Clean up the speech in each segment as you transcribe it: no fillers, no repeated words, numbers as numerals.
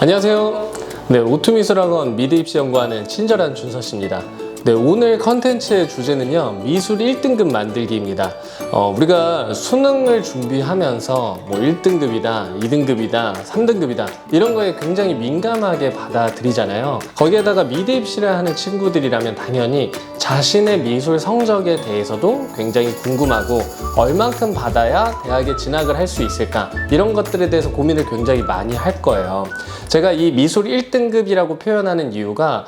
안녕하세요. 네, 오투미술학원 미대 입시 연구하는 친절한 준서씨입니다. 네, 오늘 컨텐츠의 주제는요, 미술 1등급 만들기입니다. 우리가 수능을 준비하면서 뭐 1등급이다, 2등급이다, 3등급이다 이런 거에 굉장히 민감하게 받아들이잖아요. 거기에다가 미대 입시를 하는 친구들이라면 당연히 자신의 미술 성적에 대해서도 굉장히 궁금하고 얼만큼 받아야 대학에 진학을 할 수 있을까 이런 것들에 대해서 고민을 굉장히 많이 할 거예요. 제가 이 미술 1등급이라고 표현하는 이유가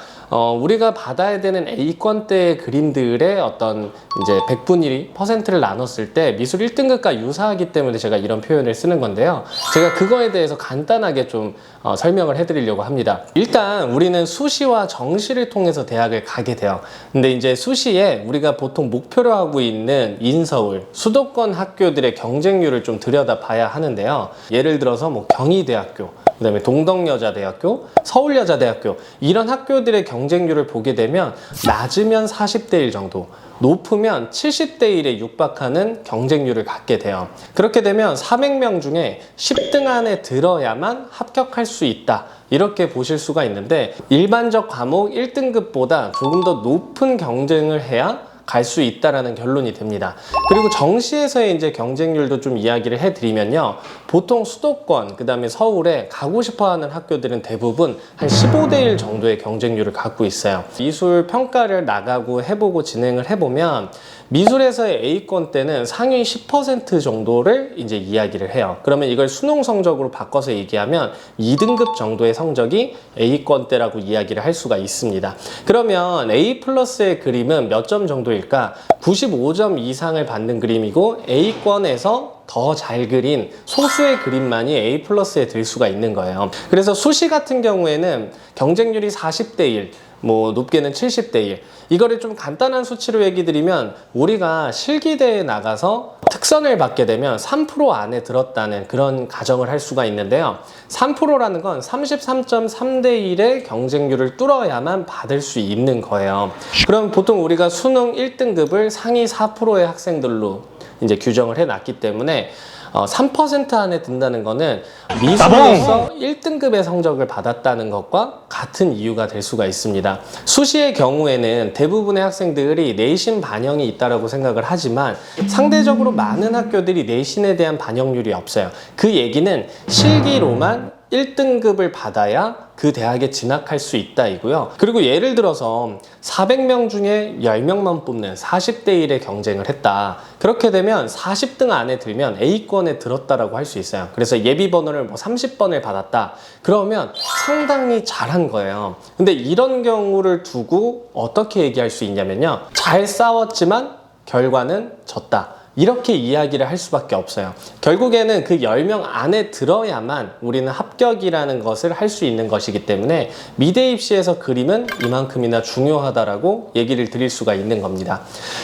우리가 받아야 되는 A권대의 그림들의 어떤 이제 100분위 퍼센트를 나눴을 때 미술 1등급과 유사하기 때문에 제가 이런 표현을 쓰는 건데요. 제가 그거에 대해서 간단하게 좀 설명을 해드리려고 합니다. 일단 우리는 수시와 정시를 통해서 대학을 가게 돼요. 근데 이제 수시에 우리가 보통 목표로 하고 있는 인서울, 수도권 학교들의 경쟁률을 좀 들여다봐야 하는데요. 예를 들어서 뭐 경희대학교, 그 다음에 동덕여자대학교, 서울여자대학교 이런 학교들의 경쟁률을 보게 되면 낮으면 40대 1 정도, 높으면 70대 1에 육박하는 경쟁률을 갖게 돼요. 그렇게 되면 400명 중에 10등 안에 들어야만 합격할 수 있다. 이렇게 보실 수가 있는데 일반적 과목 1등급보다 조금 더 높은 경쟁을 해야 갈 수 있다라는 결론이 됩니다. 그리고 정시에서의 이제 경쟁률도 좀 이야기를 해드리면요. 보통 수도권, 그 다음에 서울에 가고 싶어 하는 학교들은 대부분 한 15대 1 정도의 경쟁률을 갖고 있어요. 미술 평가를 나가고 해보고 진행을 해보면 미술에서의 A권 때는 상위 10% 정도를 이제 이야기를 해요. 그러면 이걸 수능 성적으로 바꿔서 얘기하면 2등급 정도의 성적이 A권 때라고 이야기를 할 수가 있습니다. 그러면 A 플러스의 그림은 몇 점 정도일까? 95점 이상을 받는 그림이고 A권에서 더 잘 그린 소수의 그림만이 A 플러스에 들 수가 있는 거예요. 그래서 수시 같은 경우에는 경쟁률이 40대 1, 뭐 높게는 70대 1. 이거를 좀 간단한 수치로 얘기 드리면 우리가 실기대에 나가서 특선을 받게 되면 3% 안에 들었다는 그런 가정을 할 수가 있는데요. 3%라는 건 33.3대 1의 경쟁률을 뚫어야만 받을 수 있는 거예요. 그럼 보통 우리가 수능 1등급을 상위 4%의 학생들로 이제 규정을 해놨기 때문에 3% 안에 든다는 거는 미술로서 1등급의 성적을 받았다는 것과 같은 이유가 될 수가 있습니다. 수시의 경우에는 대부분의 학생들이 내신 반영이 있다고 생각을 하지만 상대적으로 많은 학교들이 내신에 대한 반영률이 없어요. 그 얘기는 실기로만 1등급을 받아야 그 대학에 진학할 수 있다 이고요. 그리고 예를 들어서 400명 중에 10명만 뽑는 40대 1의 경쟁을 했다. 그렇게 되면 40등 안에 들면 A권에 들었다라고 할 수 있어요. 그래서 예비 번호를 뭐 30번을 받았다. 그러면 상당히 잘한 거예요. 근데 이런 경우를 두고 어떻게 얘기할 수 있냐면요. 잘 싸웠지만 결과는 졌다. 이렇게 이야기를 할 수밖에 없어요. 결국에는 그 10명 안에 들어야만 우리는 합격이라는 것을 할 수 있는 것이기 때문에 미대 입시에서 그림은 이만큼이나 중요하다라고 얘기를 드릴 수가 있는 겁니다.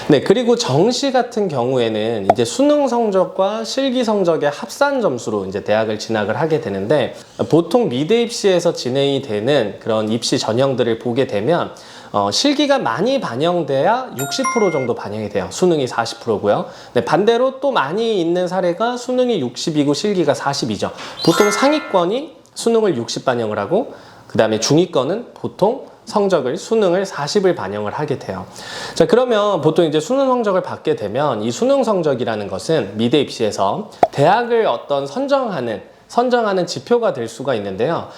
네, 그리고 정시 같은 경우에는 이제 수능 성적과 실기 성적의 합산 점수로 이제 대학을 진학을 하게 되는데 보통 미대 입시에서 진행이 되는 그런 입시 전형들을 보게 되면 실기가 많이 반영돼야 60% 정도 반영이 돼요. 수능이 40%고요. 네, 반대로 또 많이 있는 사례가 수능이 60이고 실기가 40이죠. 보통 상위권이 수능을 60 반영을 하고 그 다음에 중위권은 보통 성적을 수능을 40을 반영을 하게 돼요. 자, 그러면 보통 이제 수능 성적을 받게 되면 이 수능 성적이라는 것은 미대 입시에서 대학을 어떤 선정하는 지표가 될 수가 있는데요.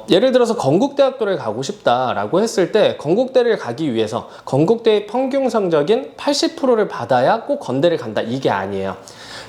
예를 들어서 건국대학교를 가고 싶다라고 했을 때 건국대를 가기 위해서 건국대의 평균 성적인 80%를 받아야 꼭 건대를 간다. 이게 아니에요.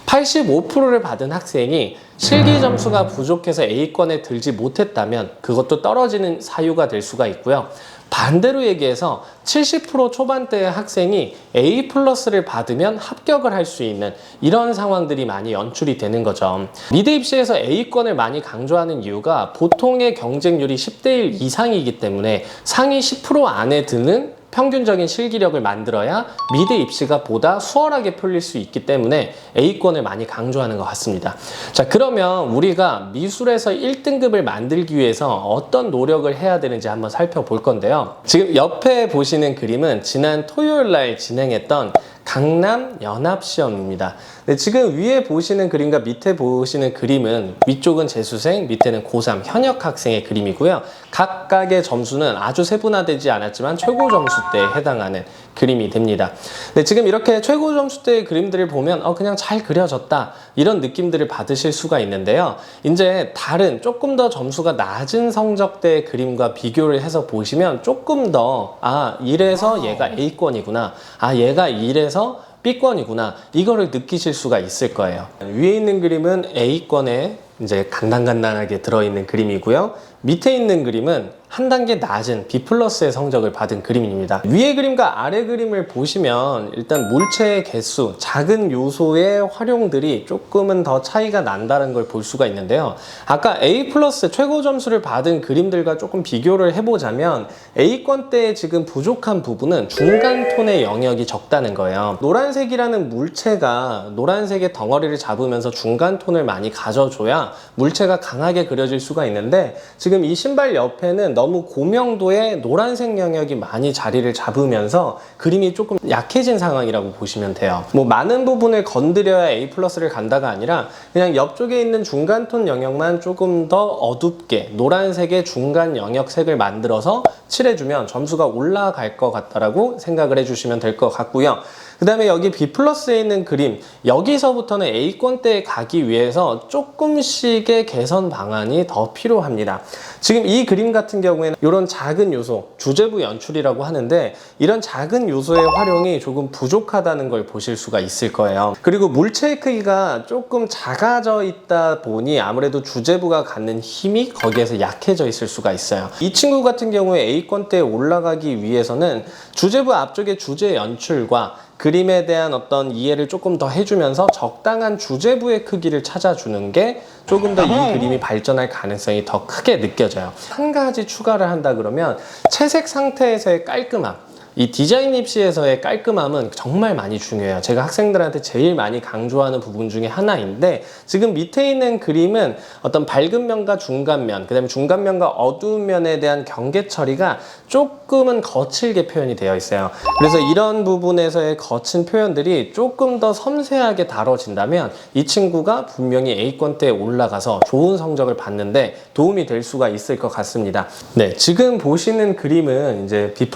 85%를 받은 학생이 실기 점수가 부족해서 A권에 들지 못했다면 그것도 떨어지는 사유가 될 수가 있고요. 반대로 얘기해서 70% 초반대의 학생이 A 플러스를 받으면 합격을 할 수 있는 이런 상황들이 많이 연출이 되는 거죠. 미대 입시에서 A권을 많이 강조하는 이유가 보통의 경쟁률이 10대 1 이상이기 때문에 상위 10% 안에 드는 평균적인 실기력을 만들어야 미대 입시가 보다 수월하게 풀릴 수 있기 때문에 A권을 많이 강조하는 것 같습니다. 자, 그러면 우리가 미술에서 1등급을 만들기 위해서 어떤 노력을 해야 되는지 한번 살펴볼 건데요. 지금 옆에 보시는 그림은 지난 토요일 날 진행했던 강남 연합시험입니다. 네, 지금 위에 보시는 그림과 밑에 보시는 그림은 위쪽은 재수생, 밑에는 고3 현역 학생의 그림이고요. 각각의 점수는 아주 세분화되지 않았지만 최고 점수대에 해당하는 그림이 됩니다. 네, 지금 이렇게 최고 점수대의 그림들을 보면 그냥 잘 그려졌다 이런 느낌들을 받으실 수가 있는데요. 이제 다른 조금 더 점수가 낮은 성적대의 그림과 비교를 해서 보시면 조금 더 이래서 얘가 A권이구나, 얘가 이래서 B권이구나, 이거를 느끼실 수가 있을 거예요. 위에 있는 그림은 A권에 이제 간단하게 들어있는 그림이고요. 밑에 있는 그림은 한 단계 낮은 B+의 성적을 받은 그림입니다. 위의 그림과 아래 그림을 보시면 일단 물체의 개수, 작은 요소의 활용들이 조금은 더 차이가 난다는 걸 볼 수가 있는데요. 아까 A+ 최고 점수를 받은 그림들과 조금 비교를 해보자면 A권 때에 지금 부족한 부분은 중간 톤의 영역이 적다는 거예요. 노란색이라는 물체가 노란색의 덩어리를 잡으면서 중간 톤을 많이 가져줘야 물체가 강하게 그려질 수가 있는데, 지금 이 신발 옆에는 너무 고명도의 노란색 영역이 많이 자리를 잡으면서 그림이 조금 약해진 상황이라고 보시면 돼요. 뭐 많은 부분을 건드려야 A+를 간다가 아니라 그냥 옆쪽에 있는 중간톤 영역만 조금 더 어둡게 노란색의 중간 영역색을 만들어서 칠해주면 점수가 올라갈 것 같다라고 생각을 해주시면 될 것 같고요. 그 다음에 여기 B+에 있는 그림, 여기서부터는 A권대에 가기 위해서 조금씩의 개선 방안이 더 필요합니다. 지금 이 그림 같은 경우에는 이런 작은 요소, 주제부 연출이라고 하는데, 이런 작은 요소의 활용이 조금 부족하다는 걸 보실 수가 있을 거예요. 그리고 물체의 크기가 조금 작아져 있다 보니 아무래도 주제부가 갖는 힘이 거기에서 약해져 있을 수가 있어요. 이 친구 같은 경우에 A권대에 올라가기 위해서는 주제부 앞쪽의 주제 연출과 그림에 대한 어떤 이해를 조금 더 해주면서 적당한 주제부의 크기를 찾아주는 게 조금 더 이 그림이 발전할 가능성이 더 크게 느껴져요. 한 가지 추가를 한다 그러면 채색 상태에서의 깔끔함, 이 디자인 입시에서의 깔끔함은 정말 많이 중요해요. 제가 학생들한테 제일 많이 강조하는 부분 중에 하나인데, 지금 밑에 있는 그림은 어떤 밝은 면과 중간면, 그 다음에 중간면과 어두운 면에 대한 경계 처리가 조금은 거칠게 표현이 되어 있어요. 그래서 이런 부분에서의 거친 표현들이 조금 더 섬세하게 다뤄진다면 이 친구가 분명히 A권대에 올라가서 좋은 성적을 받는데 도움이 될 수가 있을 것 같습니다. 네, 지금 보시는 그림은 이제 B+,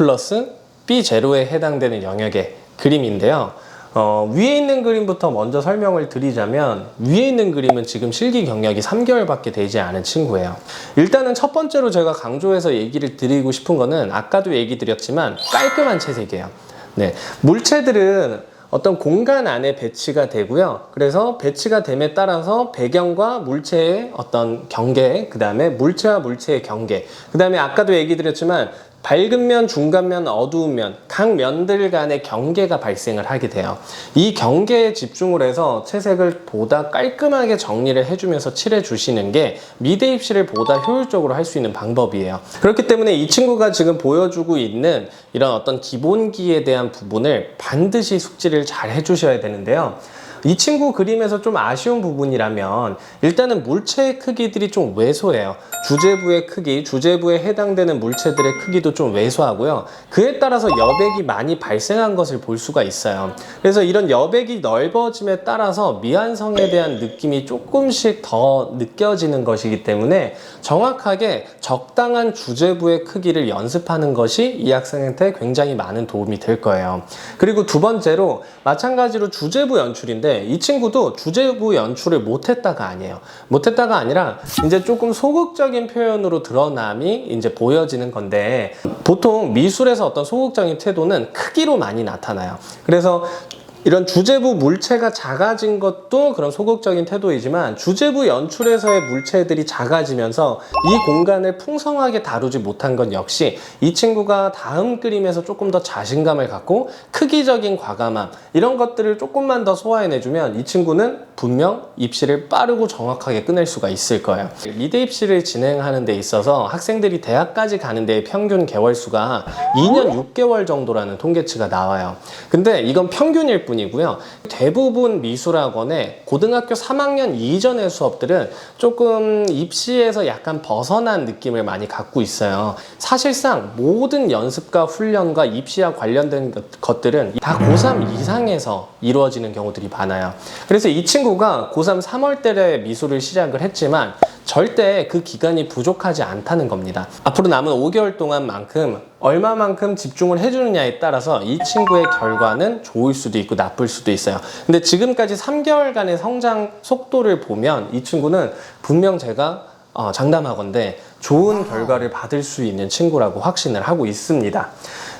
B0에 해당되는 영역의 그림인데요. 위에 있는 그림부터 먼저 설명을 드리자면, 위에 있는 그림은 지금 실기 경력이 3개월밖에 되지 않은 친구예요. 일단은 첫 번째로 제가 강조해서 얘기를 드리고 싶은 거는 아까도 얘기 드렸지만 깔끔한 채색이에요. 네, 물체들은 어떤 공간 안에 배치가 되고요. 그래서 배치가 됨에 따라서 배경과 물체의 어떤 경계, 그 다음에 물체와 물체의 경계, 그 다음에 아까도 얘기 드렸지만 밝은 면, 중간면, 어두운 면, 각 면들 간의 경계가 발생을 하게 돼요. 이 경계에 집중을 해서 채색을 보다 깔끔하게 정리를 해주면서 칠해주시는 게 미대 입시를 보다 효율적으로 할 수 있는 방법이에요. 그렇기 때문에 이 친구가 지금 보여주고 있는 이런 어떤 기본기에 대한 부분을 반드시 숙지를 잘 해주셔야 되는데요. 이 친구 그림에서 좀 아쉬운 부분이라면 일단은 물체의 크기들이 좀 왜소해요. 주제부의 크기, 주제부에 해당되는 물체들의 크기도 좀 왜소하고요. 그에 따라서 여백이 많이 발생한 것을 볼 수가 있어요. 그래서 이런 여백이 넓어짐에 따라서 미완성에 대한 느낌이 조금씩 더 느껴지는 것이기 때문에 정확하게 적당한 주제부의 크기를 연습하는 것이 이 학생한테 굉장히 많은 도움이 될 거예요. 그리고 두 번째로 마찬가지로 주제부 연출인데, 이 친구도 주제부 연출을 못했다가 아니에요. 못했다가 아니라 이제 조금 소극적인 표현으로 드러남이 이제 보여지는 건데, 보통 미술에서 어떤 소극적인 태도는 크기로 많이 나타나요. 그래서 이런 주제부 물체가 작아진 것도 그런 소극적인 태도이지만, 주제부 연출에서의 물체들이 작아지면서 이 공간을 풍성하게 다루지 못한 건 역시 이 친구가 다음 그림에서 조금 더 자신감을 갖고 크기적인 과감함, 이런 것들을 조금만 더 소화해내주면 이 친구는 분명 입시를 빠르고 정확하게 끝낼 수가 있을 거예요. 미대 입시를 진행하는 데 있어서 학생들이 대학까지 가는 데의 평균 개월 수가 2년 6개월 정도라는 통계치가 나와요. 근데 이건 평균일 뿐 부분이고요. 대부분 미술학원의 고등학교 3학년 이전의 수업들은 조금 입시에서 약간 벗어난 느낌을 많이 갖고 있어요. 사실상 모든 연습과 훈련과 입시와 관련된 것들은 다 고3 이상에서 이루어지는 경우들이 많아요. 그래서 이 친구가 고3 3월 달에 미술을 시작을 했지만 절대 그 기간이 부족하지 않다는 겁니다. 앞으로 남은 5개월 동안만큼 얼마만큼 집중을 해주느냐에 따라서 이 친구의 결과는 좋을 수도 있고 나쁠 수도 있어요. 근데 지금까지 3개월간의 성장 속도를 보면 이 친구는 분명 제가 장담하건대 좋은 결과를 받을 수 있는 친구라고 확신을 하고 있습니다.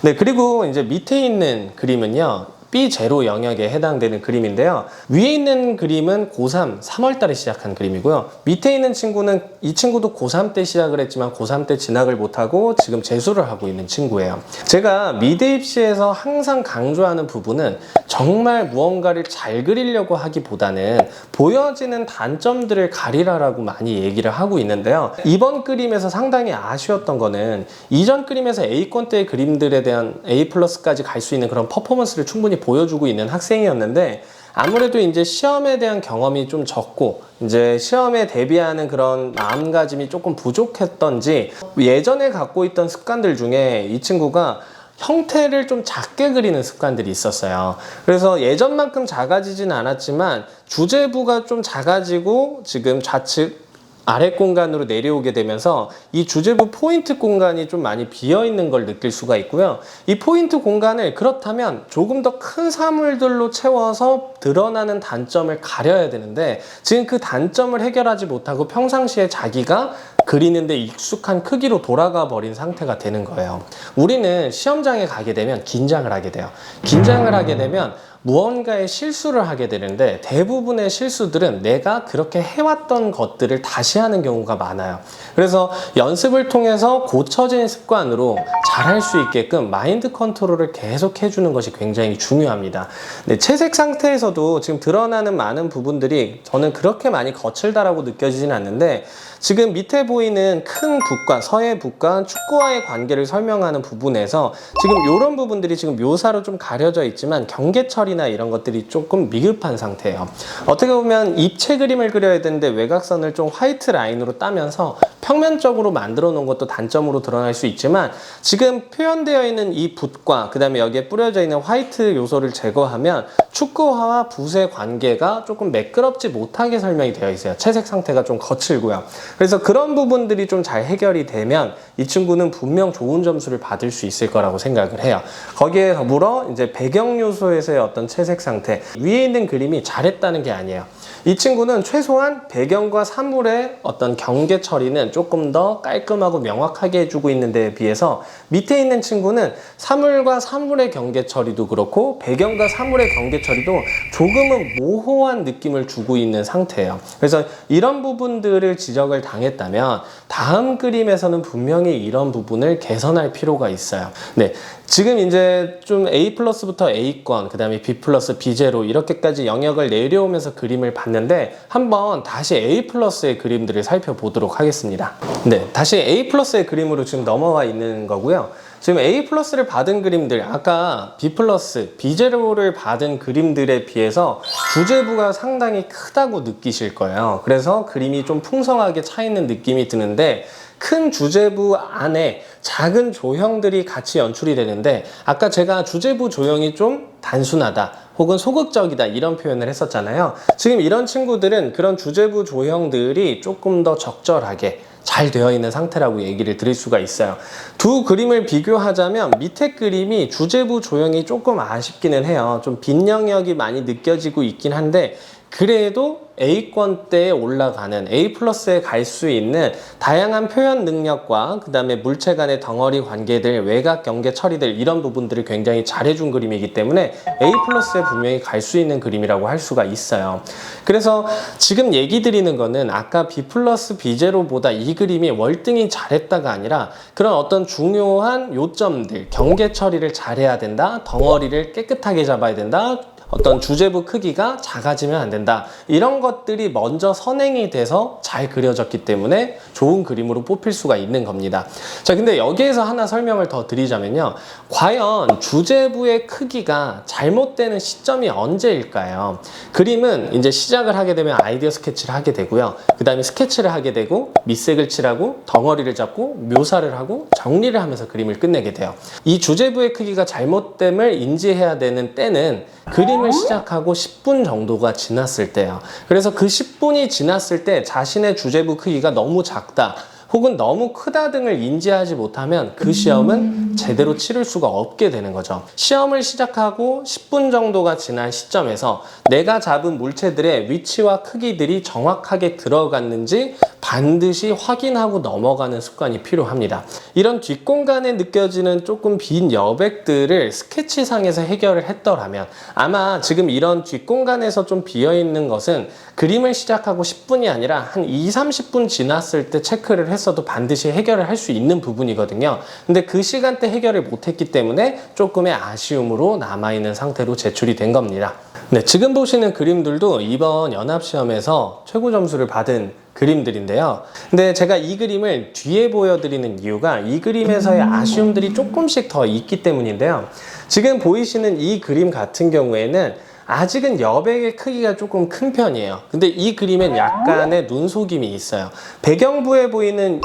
네, 그리고 이제 밑에 있는 그림은요, B0 영역에 해당되는 그림인데요. 위에 있는 그림은 고3 3월 달에 시작한 그림이고요. 밑에 있는 친구는 이 친구도 고3 때 시작을 했지만 고3 때 진학을 못하고 지금 재수를 하고 있는 친구예요. 제가 미대 입시에서 항상 강조하는 부분은 정말 무언가를 잘 그리려고 하기보다는 보여지는 단점들을 가리라라고 많이 얘기를 하고 있는데요. 이번 그림에서 상당히 아쉬웠던 거는 이전 그림에서 A권 때의 그림들에 대한 A+까지 갈 수 있는 그런 퍼포먼스를 충분히 보여주고 있는 학생이었는데 아무래도 이제 시험에 대한 경험이 좀 적고 이제 시험에 대비하는 그런 마음가짐이 조금 부족했던지 예전에 갖고 있던 습관들 중에 이 친구가 형태를 좀 작게 그리는 습관들이 있었어요. 그래서 예전만큼 작아지진 않았지만 주제부가 좀 작아지고 지금 좌측 아래 공간으로 내려오게 되면서 이 주제부 포인트 공간이 좀 많이 비어있는 걸 느낄 수가 있고요. 이 포인트 공간을 그렇다면 조금 더 큰 사물들로 채워서 드러나는 단점을 가려야 되는데 지금 그 단점을 해결하지 못하고 평상시에 자기가 그리는데 익숙한 크기로 돌아가 버린 상태가 되는 거예요. 우리는 시험장에 가게 되면 긴장을 하게 돼요. 긴장을 하게 되면 무언가의 실수를 하게 되는데 대부분의 실수들은 내가 그렇게 해왔던 것들을 다시 하는 경우가 많아요. 그래서 연습을 통해서 고쳐진 습관으로 잘할 수 있게끔 마인드 컨트롤을 계속 해주는 것이 굉장히 중요합니다. 네, 채색 상태에서도 지금 드러나는 많은 부분들이 저는 그렇게 많이 거칠다라고 느껴지진 않는데 지금 밑에 보이는 큰 붓과 서해 붓과 축구와의 관계를 설명하는 부분에서 지금 이런 부분들이 지금 묘사로 좀 가려져 있지만 경계철이나 이런 것들이 조금 미흡한 상태예요. 어떻게 보면 입체 그림을 그려야 되는데 외곽선을 좀 화이트 라인으로 따면서 평면적으로 만들어 놓은 것도 단점으로 드러날 수 있지만 지금 표현되어 있는 이 붓과 그 다음에 여기에 뿌려져 있는 화이트 요소를 제거하면 축구화와 붓의 관계가 조금 매끄럽지 못하게 설명이 되어 있어요. 채색 상태가 좀 거칠고요. 그래서 그런 부분들이 좀 잘 해결이 되면 이 친구는 분명 좋은 점수를 받을 수 있을 거라고 생각을 해요. 거기에 더불어 이제 배경 요소에서의 어떤 채색 상태, 위에 있는 그림이 잘했다는 게 아니에요. 이 친구는 최소한 배경과 사물의 어떤 경계 처리는 조금 더 깔끔하고 명확하게 해주고 있는 데에 비해서 밑에 있는 친구는 사물과 사물의 경계 처리도 그렇고 배경과 사물의 경계 처리도 조금은 모호한 느낌을 주고 있는 상태예요. 그래서 이런 부분들을 지적을 당했다면 다음 그림에서는 분명히 이런 부분을 개선할 필요가 있어요. 네, 지금 이제 좀 A+부터 A권, 그 다음에 B+, B0 이렇게까지 영역을 내려오면서 그림을 봤는데 한번 다시 A+의 그림들을 살펴보도록 하겠습니다. 네, 다시 A+의 그림으로 지금 넘어와 있는 거고요. 지금 A+를 받은 그림들, 아까 B+, B0를 받은 그림들에 비해서 주제부가 상당히 크다고 느끼실 거예요. 그래서 그림이 좀 풍성하게 차 있는 느낌이 드는데 큰 주제부 안에 작은 조형들이 같이 연출이 되는데 아까 제가 주제부 조형이 좀 단순하다 혹은 소극적이다 이런 표현을 했었잖아요. 지금 이런 친구들은 그런 주제부 조형들이 조금 더 적절하게 잘 되어 있는 상태라고 얘기를 드릴 수가 있어요. 두 그림을 비교하자면 밑에 그림이 주제부 조형이 조금 아쉽기는 해요. 좀 빈 영역이 많이 느껴지고 있긴 한데 그래도 A권대에 올라가는 A+에 갈 수 있는 다양한 표현 능력과 그 다음에 물체 간의 덩어리 관계들, 외곽 경계 처리들 이런 부분들을 굉장히 잘해준 그림이기 때문에 A+에 분명히 갈 수 있는 그림이라고 할 수가 있어요. 그래서 지금 얘기 드리는 거는 아까 B+, B0보다 이 그림이 월등히 잘했다가 아니라 그런 어떤 중요한 요점들, 경계 처리를 잘해야 된다, 덩어리를 깨끗하게 잡아야 된다, 어떤 주제부 크기가 작아지면 안 된다. 이런 것들이 먼저 선행이 돼서 잘 그려졌기 때문에 좋은 그림으로 뽑힐 수가 있는 겁니다. 자, 근데 여기에서 하나 설명을 더 드리자면요. 과연 주제부의 크기가 잘못되는 시점이 언제일까요? 그림은 이제 시작을 하게 되면 아이디어 스케치를 하게 되고요. 그 다음에 스케치를 하게 되고 밑색을 칠하고 덩어리를 잡고 묘사를 하고 정리를 하면서 그림을 끝내게 돼요. 이 주제부의 크기가 잘못됨을 인지해야 되는 때는 그림을 시작하고 10분 정도가 지났을 때예요. 그래서 그 10분이 지났을 때 자신의 주제부 크기가 너무 작다 혹은 너무 크다 등을 인지하지 못하면 그 시험은 제대로 치를 수가 없게 되는 거죠. 시험을 시작하고 10분 정도가 지난 시점에서 내가 잡은 물체들의 위치와 크기들이 정확하게 들어갔는지 반드시 확인하고 넘어가는 습관이 필요합니다. 이런 뒷공간에 느껴지는 조금 빈 여백들을 스케치상에서 해결을 했더라면 아마 지금 이런 뒷공간에서 좀 비어있는 것은 그림을 시작하고 10분이 아니라 한 20-30분 지났을 때 체크를 했어도 반드시 해결을 할 수 있는 부분이거든요. 근데 그 시간대 해결을 못했기 때문에 조금의 아쉬움으로 남아있는 상태로 제출이 된 겁니다. 네, 지금 보시는 그림들도 이번 연합시험에서 최고 점수를 받은 그림들인데요. 근데 제가 이 그림을 뒤에 보여드리는 이유가 이 그림에서의 아쉬움들이 조금씩 더 있기 때문인데요. 지금 보이시는 이 그림 같은 경우에는 아직은 여백의 크기가 조금 큰 편이에요. 근데 이 그림엔 약간의 눈속임이 있어요. 배경부에 보이는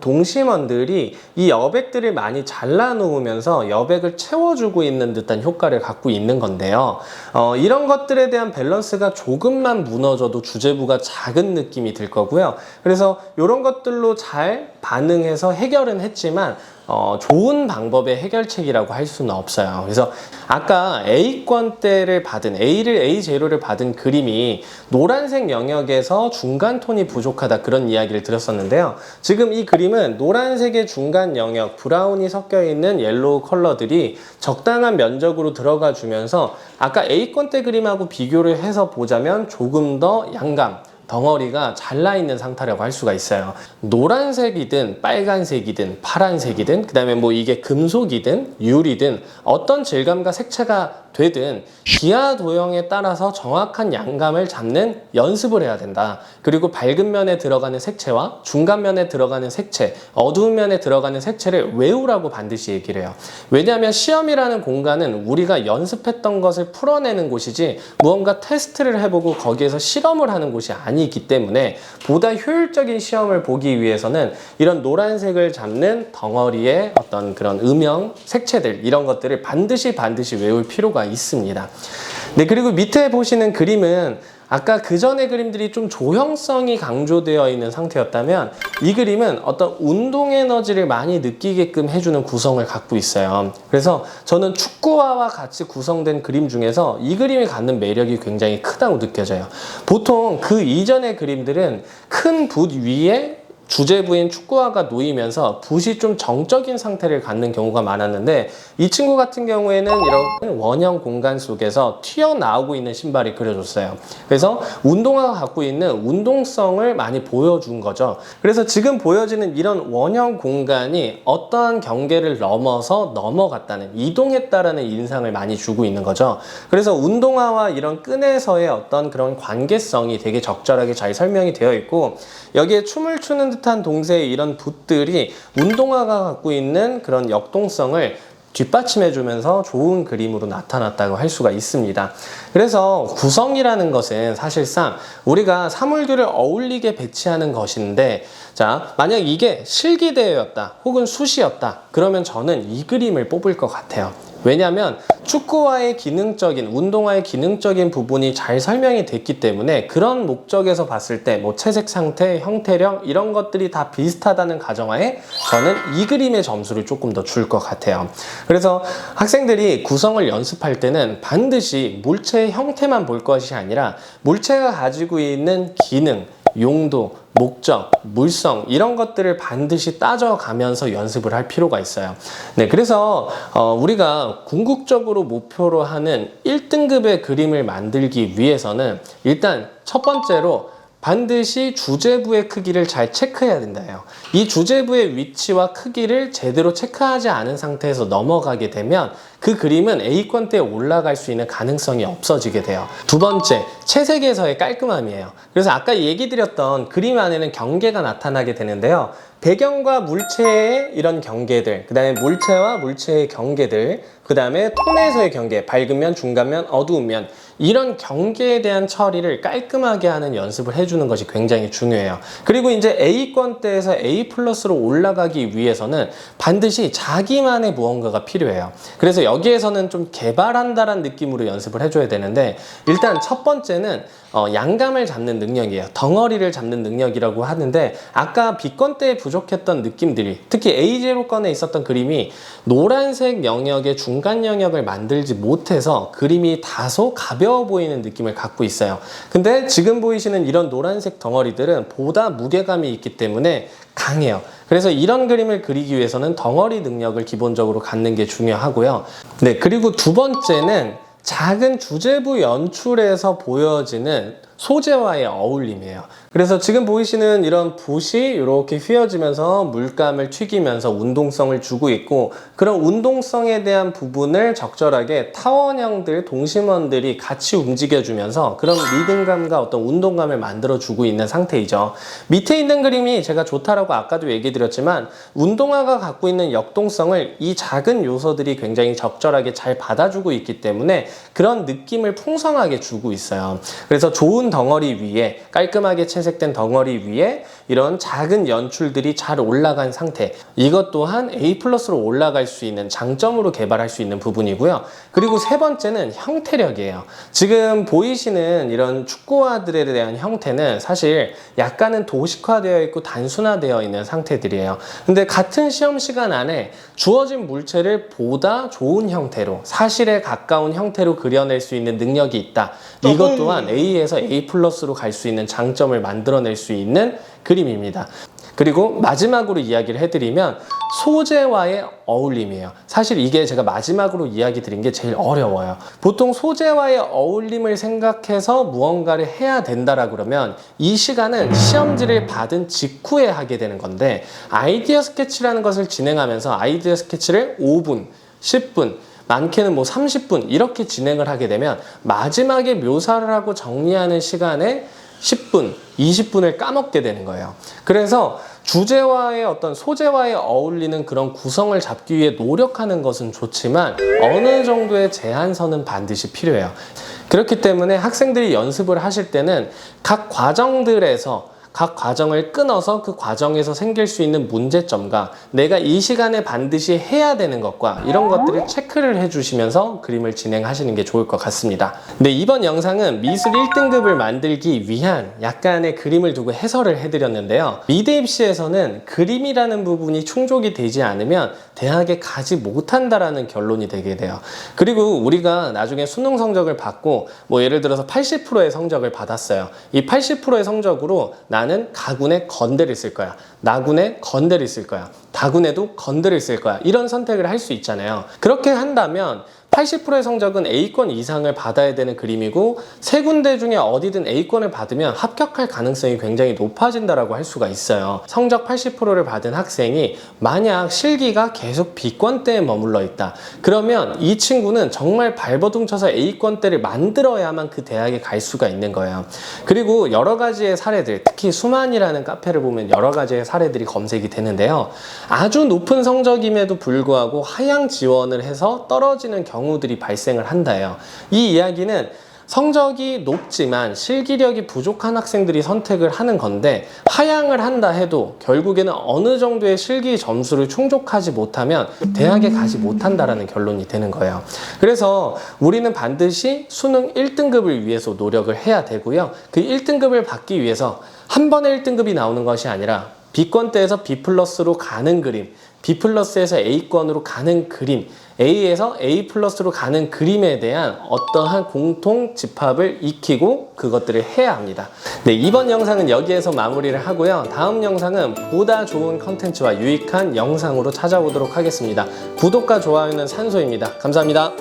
동심원들이 이 여백들을 많이 잘라 놓으면서 여백을 채워주고 있는 듯한 효과를 갖고 있는 건데요. 이런 것들에 대한 밸런스가 조금만 무너져도 주제부가 작은 느낌이 들 거고요. 그래서 이런 것들로 잘 반응해서 해결은 했지만 좋은 방법의 해결책이라고 할 수는 없어요. 그래서 아까 A권대를 받은 A0를 받은 그림이 노란색 영역에서 중간 톤이 부족하다 그런 이야기를 드렸었는데요. 지금 이 그림은 노란색의 중간 영역, 브라운이 섞여 있는 옐로우 컬러들이 적당한 면적으로 들어가 주면서 아까 A권대 그림하고 비교를 해서 보자면 조금 더 양감, 덩어리가 잘라있는 상태라고 할 수가 있어요. 노란색이든 빨간색이든 파란색이든 그 다음에 뭐 이게 금속이든 유리든 어떤 질감과 색채가 되든 기하 도형에 따라서 정확한 양감을 잡는 연습을 해야 된다. 그리고 밝은 면에 들어가는 색채와 중간 면에 들어가는 색채, 어두운 면에 들어가는 색채를 외우라고 반드시 얘기를 해요. 왜냐하면 시험이라는 공간은 우리가 연습했던 것을 풀어내는 곳이지 무언가 테스트를 해보고 거기에서 실험을 하는 곳이 아니기 때문에 보다 효율적인 시험을 보기 위해서는 이런 노란색을 잡는 덩어리의 어떤 그런 음영, 색채들 이런 것들을 반드시 외울 필요가 있습니다. 네, 그리고 밑에 보시는 그림은 아까 그 전의 그림들이 좀 조형성이 강조되어 있는 상태였다면 이 그림은 어떤 운동 에너지를 많이 느끼게끔 해주는 구성을 갖고 있어요. 그래서 저는 축구화와 같이 구성된 그림 중에서 이 그림이 갖는 매력이 굉장히 크다고 느껴져요. 보통 그 이전의 그림들은 큰 붓 위에 주제부인 축구화가 놓이면서 붓이 좀 정적인 상태를 갖는 경우가 많았는데 이 친구 같은 경우에는 이런 원형 공간 속에서 튀어나오고 있는 신발이 그려졌어요. 그래서 운동화가 갖고 있는 운동성을 많이 보여준 거죠. 그래서 지금 보여지는 이런 원형 공간이 어떠한 경계를 넘어서 넘어갔다는, 이동했다라는 인상을 많이 주고 있는 거죠. 그래서 운동화와 이런 끈에서의 어떤 그런 관계성이 되게 적절하게 잘 설명이 되어 있고 여기에 춤을 추는 듯한 동세의 이런 붓들이 운동화가 갖고 있는 그런 역동성을 뒷받침해주면서 좋은 그림으로 나타났다고 할 수가 있습니다. 그래서 구성이라는 것은 사실상 우리가 사물들을 어울리게 배치하는 것인데 자, 만약 이게 실기대회였다 혹은 수시였다 그러면 저는 이 그림을 뽑을 것 같아요. 왜냐하면 축구화의 기능적인, 운동화의 기능적인 부분이 잘 설명이 됐기 때문에 그런 목적에서 봤을 때 뭐 채색 상태, 형태령 이런 것들이 다 비슷하다는 가정하에 저는 이 그림의 점수를 조금 더 줄 것 같아요. 그래서 학생들이 구성을 연습할 때는 반드시 물체의 형태만 볼 것이 아니라 물체가 가지고 있는 기능, 용도, 목적, 물성 이런 것들을 반드시 따져가면서 연습을 할 필요가 있어요. 네, 그래서 우리가 궁극적으로 목표로 하는 1등급의 그림을 만들기 위해서는 일단 첫 번째로 반드시 주제부의 크기를 잘 체크해야 된다요. 이 주제부의 위치와 크기를 제대로 체크하지 않은 상태에서 넘어가게 되면 그 그림은 A권대에 올라갈 수 있는 가능성이 없어지게 돼요. 두 번째, 채색에서의 깔끔함이에요. 그래서 아까 얘기 드렸던 그림 안에는 경계가 나타나게 되는데요. 배경과 물체의 이런 경계들, 그 다음에 물체와 물체의 경계들, 그 다음에 톤에서의 경계, 밝은 면, 중간 면, 어두운 면, 이런 경계에 대한 처리를 깔끔하게 하는 연습을 해주는 것이 굉장히 중요해요. 그리고 이제 A권대에서 A+로 올라가기 위해서는 반드시 자기만의 무언가가 필요해요. 그래서 여기에서는 좀 개발한다라는 느낌으로 연습을 해줘야 되는데, 일단 첫 번째는 양감을 잡는 능력이에요. 덩어리를 잡는 능력이라고 하는데, 아까 B권대에 부족했던 느낌들이, 특히 A0권에 있었던 그림이 노란색 영역의 중간 영역을 만들지 못해서 그림이 다소 가벼워 보이는 느낌을 갖고 있어요. 근데 지금 보이시는 이런 노란색 덩어리들은 보다 무게감이 있기 때문에 강해요. 그래서 이런 그림을 그리기 위해서는 덩어리 능력을 기본적으로 갖는 게 중요하고요. 네, 그리고 두 번째는 작은 주제부 연출에서 보여지는 소재와의 어울림이에요. 그래서 지금 보이시는 이런 붓이 이렇게 휘어지면서 물감을 튀기면서 운동성을 주고 있고, 그런 운동성에 대한 부분을 적절하게 타원형들, 동심원들이 같이 움직여주면서 그런 리듬감과 어떤 운동감을 만들어주고 있는 상태이죠. 밑에 있는 그림이 제가 좋다라고 아까도 얘기 드렸지만, 운동화가 갖고 있는 역동성을 이 작은 요소들이 굉장히 적절하게 잘 받아주고 있기 때문에 그런 느낌을 풍성하게 주고 있어요. 그래서 좋은 덩어리 위에, 깔끔하게 채색된 덩어리 위에 이런 작은 연출들이 잘 올라간 상태, 이것 또한 A+로 올라갈 수 있는 장점으로 개발할 수 있는 부분이고요. 그리고 세 번째는 형태력이에요. 지금 보이시는 이런 축구화들에 대한 형태는 사실 약간은 도식화되어 있고 단순화되어 있는 상태들이에요. 근데 같은 시험 시간 안에 주어진 물체를 보다 좋은 형태로, 사실에 가까운 형태로 그려낼 수 있는 능력이 있다. 이것 또한 A에서 A+로 갈 수 있는 장점을 만들어낼 수 있는 그림입니다. 그리고 마지막으로 이야기를 해드리면 소재와의 어울림이에요. 사실 이게 제가 마지막으로 이야기 드린 게 제일 어려워요. 보통 소재와의 어울림을 생각해서 무언가를 해야 된다라 그러면 이 시간은 시험지를 받은 직후에 하게 되는 건데, 아이디어 스케치라는 것을 진행하면서 아이디어 스케치를 5분, 10분, 많게는 30분 이렇게 진행을 하게 되면 마지막에 묘사를 하고 정리하는 시간에 10분, 20분을 까먹게 되는 거예요. 그래서 주제와의 어떤 소재와의 어울리는 그런 구성을 잡기 위해 노력하는 것은 좋지만 어느 정도의 제한선은 반드시 필요해요. 그렇기 때문에 학생들이 연습을 하실 때는 각 과정들에서 각 과정을 끊어서 그 과정에서 생길 수 있는 문제점과 내가 이 시간에 반드시 해야 되는 것과 이런 것들을 체크를 해주시면서 그림을 진행하시는 게 좋을 것 같습니다. 네, 이번 영상은 미술 1등급을 만들기 위한 약간의 그림을 두고 해설을 해드렸는데요. 미대 입시에서는 그림이라는 부분이 충족이 되지 않으면 대학에 가지 못한다라는 결론이 되게 돼요. 그리고 우리가 나중에 수능 성적을 받고 예를 들어서 80%의 성적을 받았어요. 이 80%의 성적으로 나는 가군에 건대를 쓸 거야, 나군에 건대를 쓸 거야, 다군에도 건대를 쓸 거야, 이런 선택을 할 수 있잖아요. 그렇게 한다면 80%의 성적은 A권 이상을 받아야 되는 그림이고, 세 군데 중에 어디든 A권을 받으면 합격할 가능성이 굉장히 높아진다라고 할 수가 있어요. 성적 80%를 받은 학생이 만약 실기가 계속 B권대에 머물러 있다, 그러면 이 친구는 정말 발버둥 쳐서 A권대를 만들어야만 그 대학에 갈 수가 있는 거예요. 그리고 여러 가지의 사례들, 특히 수만이라는 카페를 보면 여러 가지의 사례들이 검색이 되는데요. 아주 높은 성적임에도 불구하고 하향 지원을 해서 떨어지는 경우들이 발생을 한다요. 이 이야기는 성적이 높지만 실기력이 부족한 학생들이 선택을 하는 건데, 하향을 한다 해도 결국에는 어느 정도의 실기 점수를 충족하지 못하면 대학에 가지 못한다라는 결론이 되는 거예요. 그래서 우리는 반드시 수능 1등급을 위해서 노력을 해야 되고요. 그 1등급을 받기 위해서 한 번에 1등급이 나오는 것이 아니라 B권대에서 B+로 가는 그림, B+에서 A권으로 가는 그림, A에서 A+로 가는 그림에 대한 어떠한 공통 집합을 익히고 그것들을 해야 합니다. 네, 이번 영상은 여기에서 마무리를 하고요. 다음 영상은 보다 좋은 컨텐츠와 유익한 영상으로 찾아오도록 하겠습니다. 구독과 좋아요는 산소입니다. 감사합니다.